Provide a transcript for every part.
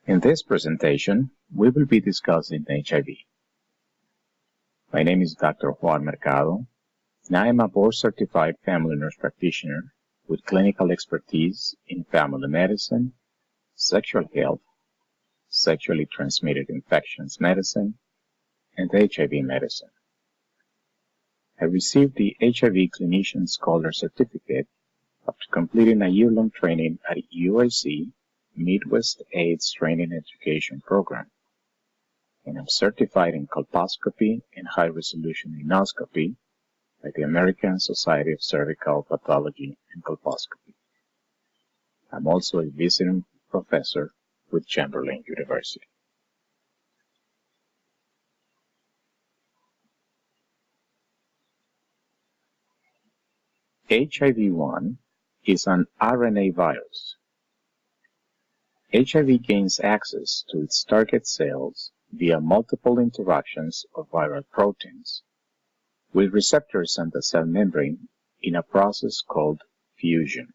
In this presentation, we will be discussing HIV. My name is Dr. Juan Mercado, and I am a board-certified family nurse practitioner with clinical expertise in family medicine, sexual health, sexually transmitted infections medicine, and HIV medicine. I received the HIV Clinician Scholar Certificate after completing a year-long training at UIC Midwest AIDS Training Education Program, and I'm certified in colposcopy and high-resolution endoscopy by the American Society of Cervical Pathology and Colposcopy. I'm also a visiting professor with Chamberlain University. HIV-1 is an RNA virus. HIV gains access to its target cells via multiple interactions of viral proteins with receptors on the cell membrane in a process called fusion.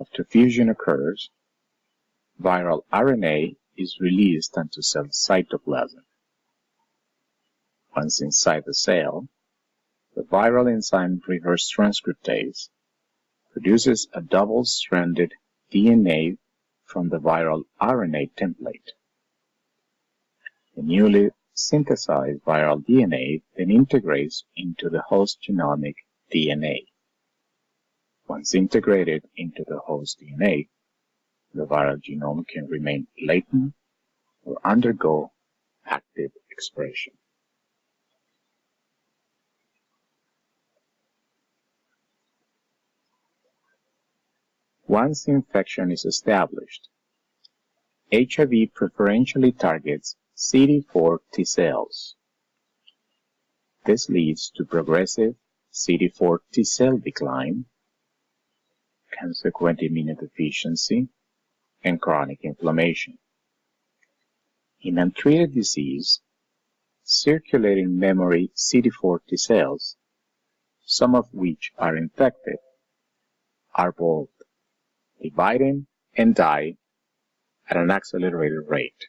After fusion occurs, viral RNA is released onto cell cytoplasm. Once inside the cell, the viral enzyme reverse transcriptase produces a double-stranded DNA from the viral RNA template. The newly synthesized viral DNA then integrates into the host genomic DNA. Once integrated into the host DNA, the viral genome can remain latent or undergo active expression. Once infection is established, HIV preferentially targets CD4 T cells. This leads to progressive CD4 T cell decline, consequent immunodeficiency, and chronic inflammation. In untreated disease, circulating memory CD4 T cells, some of which are infected, are both dividing and die at an accelerated rate.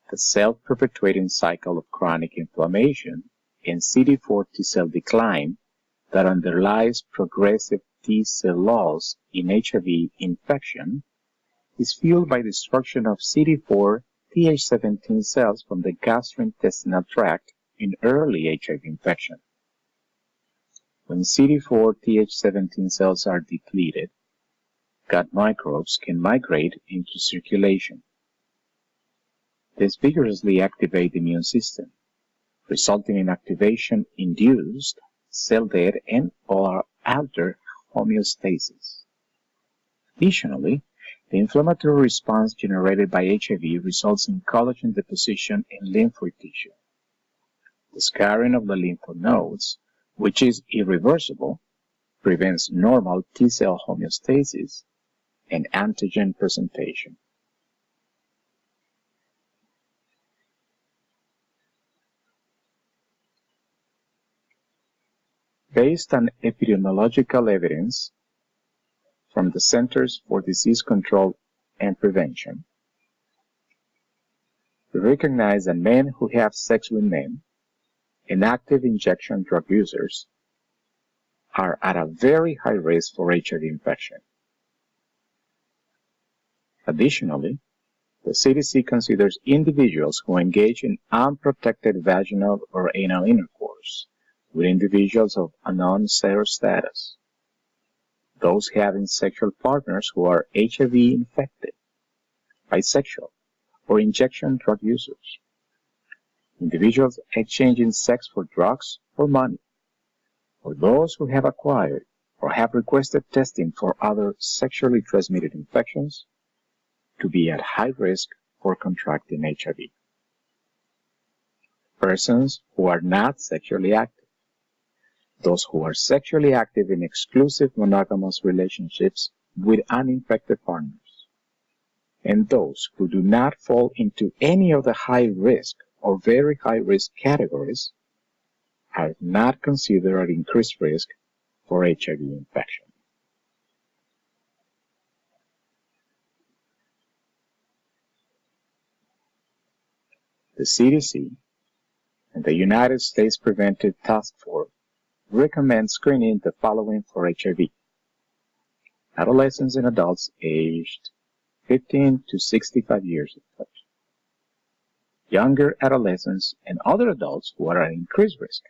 The self-perpetuating cycle of chronic inflammation and CD4 T cell decline that underlies progressive T cell loss in HIV infection is fueled by destruction of CD4 Th17 cells from the gastrointestinal tract in early HIV infection. When CD4 Th17 cells are depleted, gut microbes can migrate into circulation. These vigorously activate the immune system, resulting in activation-induced cell death and/or altered homeostasis. Additionally, the inflammatory response generated by HIV results in collagen deposition in lymphoid tissue. The scarring of the lymph nodes, which is irreversible, prevents normal T cell homeostasis and antigen presentation. Based on epidemiological evidence from the Centers for Disease Control and Prevention, we recognize that men who have sex with men and active injection drug users are at a very high risk for HIV infection. Additionally, the CDC considers individuals who engage in unprotected vaginal or anal intercourse with individuals of unknown serostatus, those having sexual partners who are HIV infected, bisexual, or injection drug users, individuals exchanging sex for drugs or money, or those who have acquired or have requested testing for other sexually transmitted infections to be at high risk for contracting HIV. Persons who are not sexually active, those who are sexually active in exclusive monogamous relationships with uninfected partners, and those who do not fall into any of the high risk or very high risk categories are not considered at increased risk for HIV infection. the CDC and the United States Preventive Task Force recommend screening the following for HIV: adolescents and adults aged 15 to 65 years of age, younger adolescents and other adults who are at increased risk,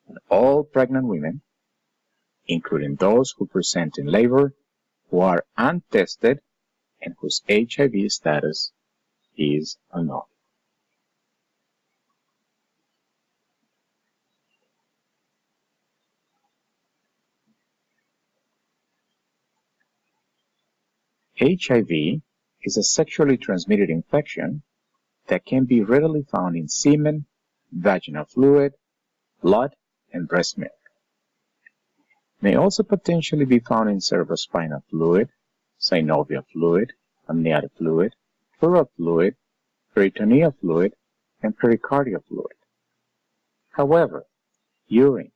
and all pregnant women, including those who present in labor, who are untested and whose HIV status is unknown. HIV is a sexually transmitted infection that can be readily found in semen, vaginal fluid, blood, and breast milk. It may also potentially be found in cerebrospinal fluid, synovial fluid, amniotic fluid, pleural fluid, peritoneal fluid, and pericardial fluid. However, urine,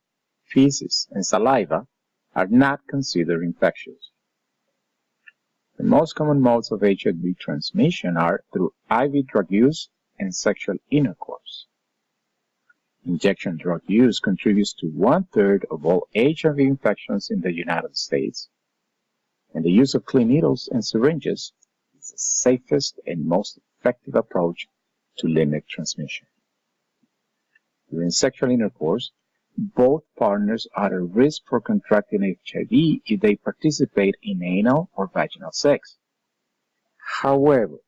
feces, and saliva are not considered infectious. The most common modes of HIV transmission are through IV drug use and sexual intercourse. Injection drug use contributes to 1/3 of all HIV infections in the United States, and the use of clean needles and syringes is the safest and most effective approach to limit transmission. During sexual intercourse, both partners are at risk for contracting HIV if they participate in anal or vaginal sex. However,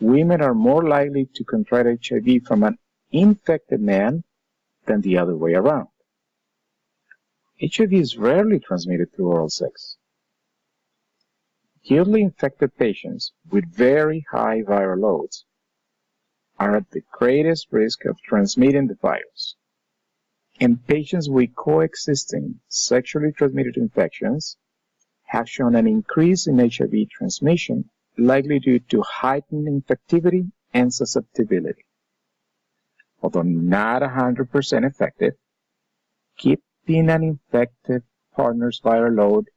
women are more likely to contract HIV from an infected man than the other way around. HIV is rarely transmitted through oral sex. Acutely infected patients with very high viral loads are at the greatest risk of transmitting the virus. And patients with coexisting sexually transmitted infections have shown an increase in HIV transmission, likely due to heightened infectivity and susceptibility. Although not 100% effective, keeping an infected partner's viral load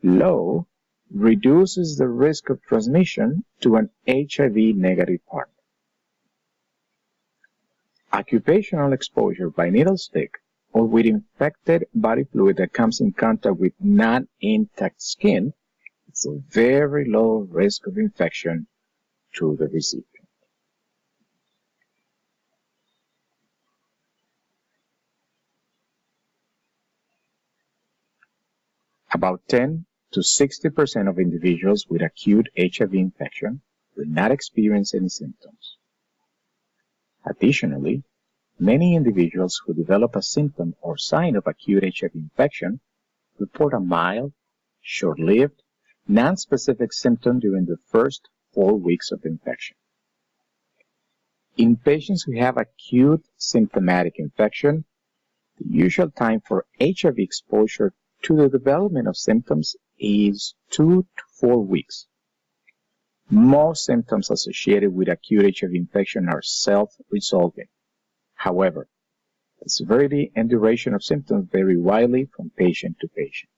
low reduces the risk of transmission to an HIV-negative partner. Occupational exposure by needle stick or with infected body fluid that comes in contact with non-intact skin is a very low risk of infection to the recipient. About 10 to 60% of individuals with acute HIV infection will not experience any symptoms. Additionally, many individuals who develop a symptom or sign of acute HIV infection report a mild, short-lived, non-specific symptom during the first 4 weeks of infection. In patients who have acute symptomatic infection, the usual time for HIV exposure to the development of symptoms is 2 to 4 weeks. Most symptoms associated with acute HIV infection are self-resolving. However, the severity and duration of symptoms vary widely from patient to patient.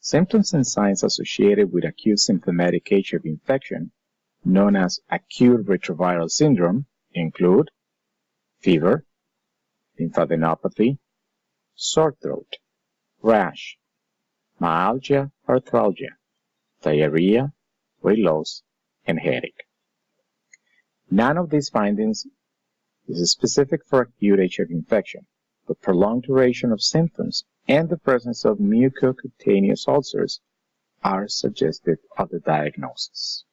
Symptoms and signs associated with acute symptomatic HIV infection, known as acute retroviral syndrome, include fever, lymphadenopathy, sore throat, rash, myalgia, arthralgia, diarrhea, weight loss, and headache. None of these findings is specific for acute HIV infection, but prolonged duration of symptoms and the presence of mucocutaneous ulcers are suggestive of the diagnosis.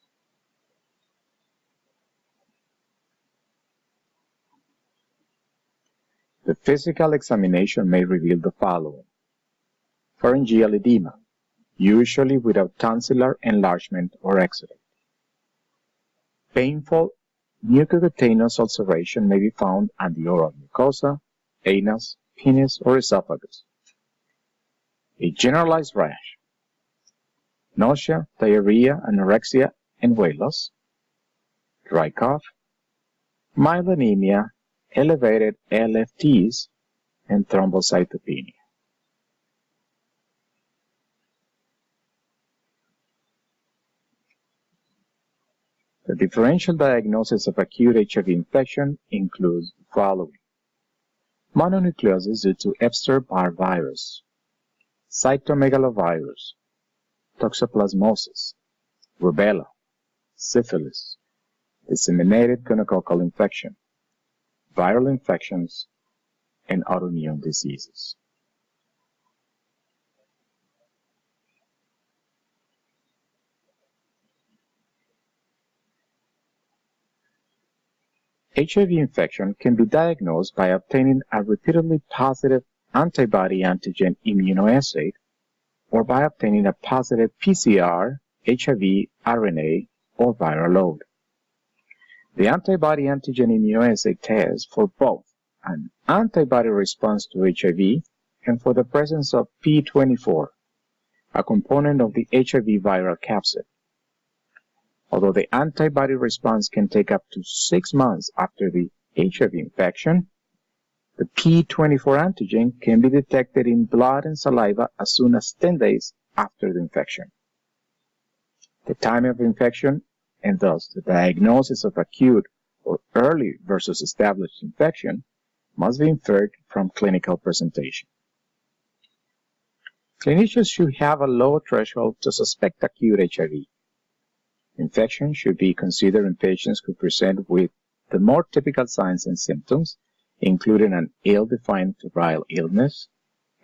The physical examination may reveal the following: pharyngeal edema, usually without tonsillar enlargement or exudate. Painful mucocutaneous ulceration may be found on the oral mucosa, anus, penis, or esophagus. A generalized rash, nausea, diarrhea, anorexia, and weight loss, dry cough, mild anemia, elevated LFTs, and thrombocytopenia. The differential diagnosis of acute HIV infection includes the following: mononucleosis due to Epstein-Barr virus, cytomegalovirus, toxoplasmosis, rubella, syphilis, disseminated gonococcal infection, viral infections, and autoimmune diseases. HIV infection can be diagnosed by obtaining a repeatedly positive antibody-antigen immunoassay or by obtaining a positive PCR, HIV, RNA, or viral load. The antibody-antigen immunoassay tests for both an antibody response to HIV and for the presence of P24, a component of the HIV viral capsid. Although the antibody response can take up to 6 months after the HIV infection, the P24 antigen can be detected in blood and saliva as soon as 10 days after the infection. The time of infection, and thus the diagnosis of acute or early versus established infection, must be inferred from clinical presentation. Clinicians should have a low threshold to suspect acute HIV. Infection should be considered in patients who present with the more typical signs and symptoms, including an ill-defined febrile illness,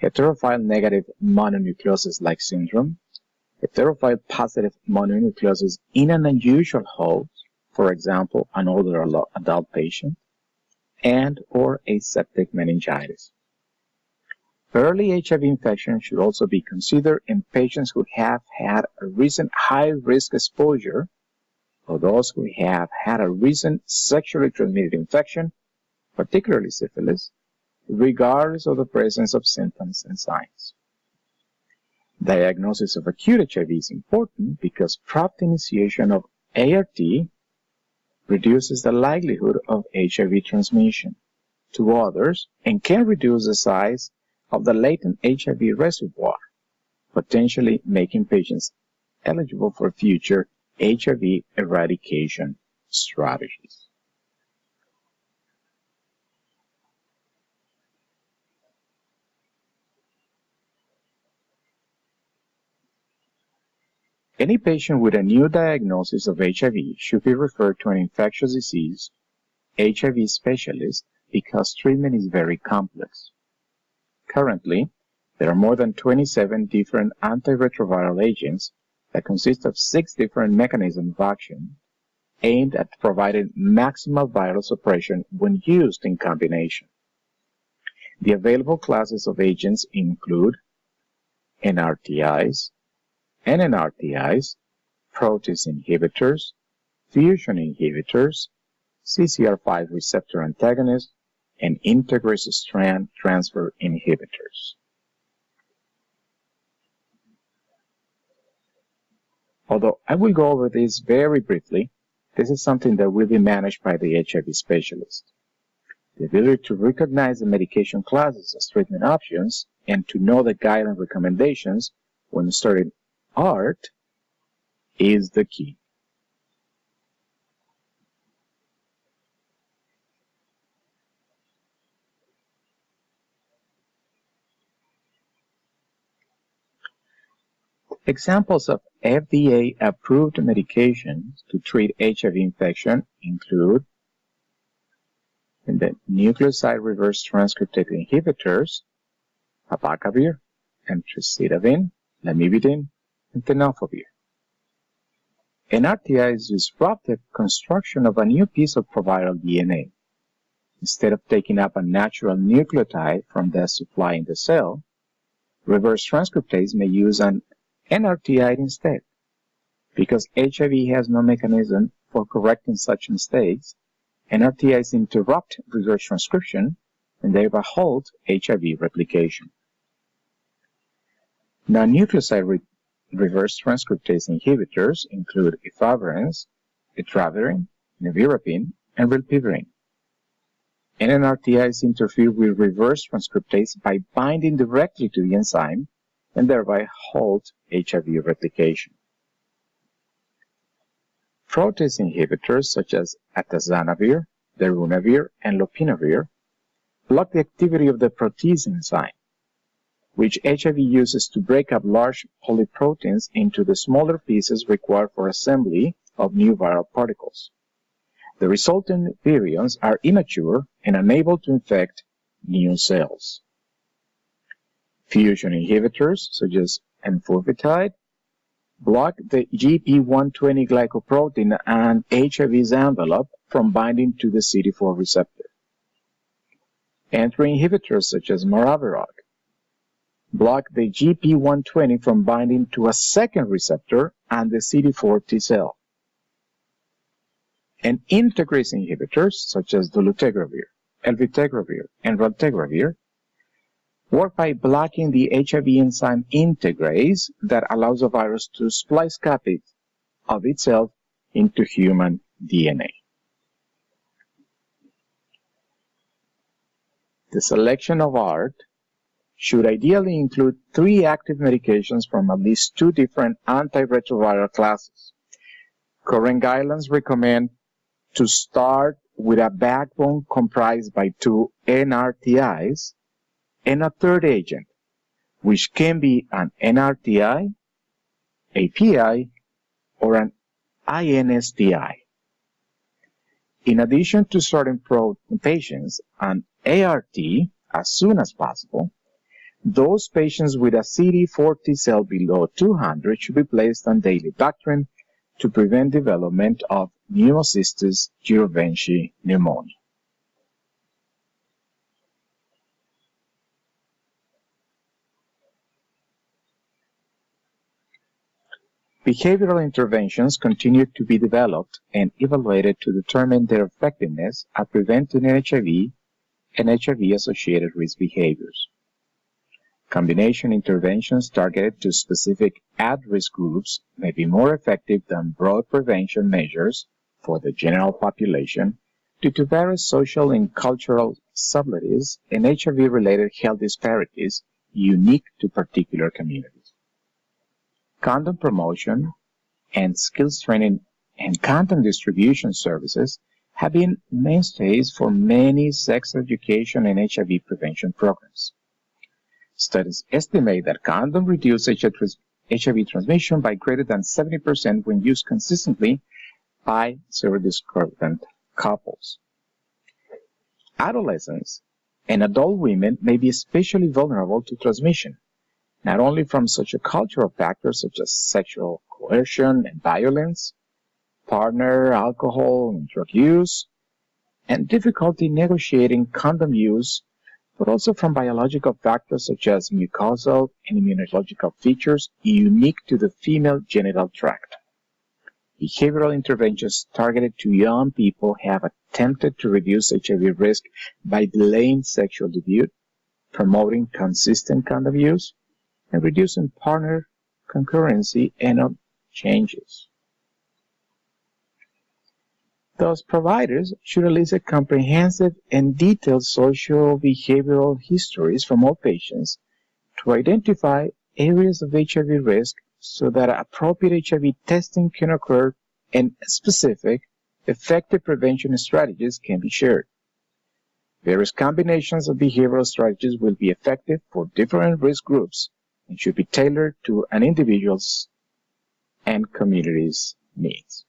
heterophile negative mononucleosis-like syndrome, heterophile positive mononucleosis in an unusual host, for example, an older adult patient, and or aseptic meningitis. Early HIV infection should also be considered in patients who have had a recent high-risk exposure or those who have had a recent sexually transmitted infection, particularly syphilis, regardless of the presence of symptoms and signs. Diagnosis of acute HIV is important because prompt initiation of ART reduces the likelihood of HIV transmission to others and can reduce the size of the latent HIV reservoir, potentially making patients eligible for future HIV eradication strategies. Any patient with a new diagnosis of HIV should be referred to an infectious disease HIV specialist because treatment is very complex. Currently, there are more than 27 different antiretroviral agents that consist of 6 different mechanisms of action aimed at providing maximal viral suppression when used in combination. The available classes of agents include NRTIs, NNRTIs, protease inhibitors, fusion inhibitors, CCR5 receptor antagonists, and integrase strand transfer inhibitors. Although I will go over this very briefly, this is something that will be managed by the HIV specialist. The ability to recognize the medication classes as treatment options and to know the guideline recommendations when starting ART is the key. Examples of FDA-approved medications to treat HIV infection include the nucleoside reverse transcriptase inhibitors, abacavir, emtricitabine, lamivudine, and tenofovir. NRTIs disrupt the construction of a new piece of proviral DNA. Instead of taking up a natural nucleotide from the supply in the cell, reverse transcriptase may use an NRTI instead. Because HIV has no mechanism for correcting such mistakes, NRTIs interrupt reverse transcription and thereby halt HIV replication. Non-nucleoside reverse transcriptase inhibitors include efavirenz, etravirenz, nevirapine, and rilpivirine. NNRTIs interfere with reverse transcriptase by binding directly to the enzyme and thereby halt HIV replication. Protease inhibitors such as atazanavir, darunavir, and lopinavir block the activity of the protease enzyme, which HIV uses to break up large polyproteins into the smaller pieces required for assembly of new viral particles. The resultant virions are immature and unable to infect new cells. Fusion inhibitors, such as enfortumab, block the GP120 glycoprotein and HIV's envelope from binding to the CD4 receptor. Entry inhibitors, such as maraviroc, block the GP120 from binding to a second receptor and the CD4 T cell. And integrase inhibitors, such as dolutegravir, elvitegravir, and raltegravir, work by blocking the HIV enzyme integrase that allows a virus to splice copies of itself into human DNA. The selection of ART should ideally include 3 active medications from at least 2 different antiretroviral classes. Current guidelines recommend to start with a backbone comprised by 2 NRTIs and a third agent, which can be an NRTI, a PI, or an INSTI. In addition to starting patients an ART as soon as possible, those patients with a CD4 T cell below 200 should be placed on daily Bactrim to prevent development of pneumocystis jirovecii pneumonia. Behavioral interventions continue to be developed and evaluated to determine their effectiveness at preventing HIV and HIV-associated risk behaviors. Combination interventions targeted to specific at-risk groups may be more effective than broad prevention measures for the general population due to various social and cultural subtleties and HIV-related health disparities unique to particular communities. Condom promotion and skills training and condom distribution services have been mainstays for many sex education and HIV prevention programs. Studies estimate that condoms reduce HIV transmission by greater than 70% when used consistently by serodiscordant couples. Adolescents and adult women may be especially vulnerable to transmission, not only from sociocultural factors such as sexual coercion and violence, partner, alcohol, and drug use, and difficulty negotiating condom use, but also from biological factors such as mucosal and immunological features unique to the female genital tract. Behavioral interventions targeted to young people have attempted to reduce HIV risk by delaying sexual debut, promoting consistent condom use, and reducing partner concurrency and changes. Thus, providers should elicit comprehensive and detailed social behavioral histories from all patients to identify areas of HIV risk so that appropriate HIV testing can occur and specific, effective prevention strategies can be shared. Various combinations of behavioral strategies will be effective for different risk groups and should be tailored to an individual's and community's needs.